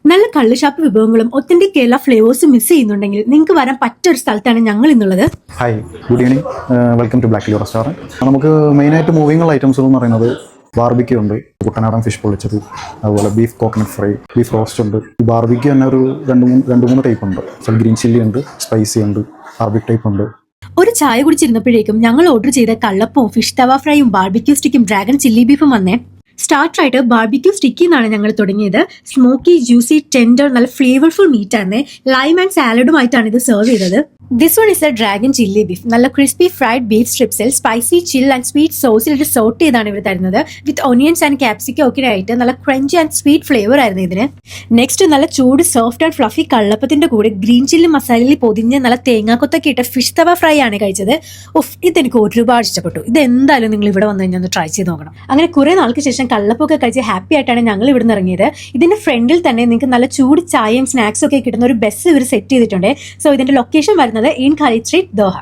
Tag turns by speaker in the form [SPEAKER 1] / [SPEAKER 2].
[SPEAKER 1] നല്ല കള്ളുഷാപ്പ് വിഭവങ്ങളും authentic Kerala ഫ്ലേവേഴ്സും miss ചെയ്യുന്നുണ്ടെങ്കിൽ നിങ്ങൾക്ക് വരാൻ പറ്റൊരു സ്ഥലത്താണ് ഞങ്ങൾ ഇന്നുള്ളത്.
[SPEAKER 2] Hi, good evening, welcome to black Leo restaurant. നമുക്ക് മെയിനായിട്ട് മൂവിങ്ങുള്ള ഐറ്റംസ് എന്ന് പറയുന്നത് ബാർബിക്യൂ ഉണ്ട്, കുട്ടനാടൻ ഫിഷ് പൊള്ളിച്ചത്, അതുപോലെ beef coconut fry, beef roast ഉണ്ട്. ബാർബിക്യൂ തന്നെ ഒരു രണ്ട് മൂന്ന് ടൈപ്പ് ഉണ്ട്. ഗ്രീൻ ചില്ലി ഉണ്ട്, സ്പൈസി ഉണ്ട്, അറബിക് ടൈപ്പ് ഉണ്ട്.
[SPEAKER 1] ഒരു ചായ കുടിച്ചിരുന്നപ്പോഴേക്കും ഞങ്ങൾ ഓർഡർ ചെയ്ത കള്ളപ്പവും ഫിഷ് തവ ഫ്രൈയും ബാർബിക്യൂ സ്റ്റിക്കും ഡ്രാഗൺ ചില്ലി ബീഫും വന്നേ. സ്റ്റാർട്ടറായിട്ട് ബാർബിക്യൂ സ്റ്റിക്കി എന്നാണ് ഞങ്ങൾ തുടങ്ങിയത്. സ്മോക്കി ജ്യൂസി ടെൻഡർ നല്ല ഫ്ലേവർഫുൾ മീറ്റ് ആണ്. ലൈം ആൻഡ് സാലഡുമായിട്ടാണ് ഇത് സെർവ് ചെയ്തത്. This one is a dragon chilli beef. നല്ല ക്രിസ്പി ഫ്രൈഡ് ബീഫ് സ്ട്രിപ്സിൽ സ്പൈസി ചിൽ ആൻഡ് സ്വീറ്റ് സോസിൽ ഇത് സോട്ട് ചെയ്താണ് ഇവർ തരുന്നത്. വിത്ത് ഒനിയൻസ് ആൻഡ് ക്യാപ്സിക്കം ഒക്കെ ആയിട്ട് നല്ല ക്രഞ്ചി ആൻഡ് സ്വീറ്റ് ഫ്ലേവർ ആയിരുന്നു ഇതിന്. നെക്സ്റ്റ് നല്ല ചൂട് സോഫ്റ്റ് ആൻഡ് ഫ്ലഫി കള്ളപ്പത്തിന്റെ കൂടെ ഗ്രീൻ ചില്ലി മസാലയിൽ പൊതിഞ്ഞ് നല്ല തേങ്ങാക്കൊത്തൊക്കെ ഇട്ട ഫിഷ് തവ ഫ്രൈ ആണ് കഴിച്ചത്. ഇതെനിക്ക് ഒരുപാട് ഇഷ്ടപ്പെട്ടു. ഇത് എന്തായാലും നിങ്ങൾ ഇവിടെ വന്നു കഴിഞ്ഞാൽ ഒന്ന് ട്രൈ ചെയ്ത് നോക്കണം. അങ്ങനെ കുറെ നാൾക്ക് ശേഷം കള്ളപ്പൊക്കെ കഴിച്ച് ഹാപ്പി ആയിട്ടാണ് ഞങ്ങൾ ഇവിടെ നിന്ന് ഇറങ്ങിയത്. ഇതിന്റെ ഫ്രണ്ടിൽ തന്നെ നിങ്ങൾക്ക് നല്ല ചൂട് ചായയും സ്നാക്സും ഒക്കെ കിട്ടുന്ന ഒരു ബസ് ഇവർ സെറ്റ് ചെയ്തിട്ടുണ്ട്. സോ ഇതിന്റെ ലൊക്കേഷൻ വരുന്നത് ഇൻ ഖാലിദ് സ്ട്രീറ്റ്, ദോഹ.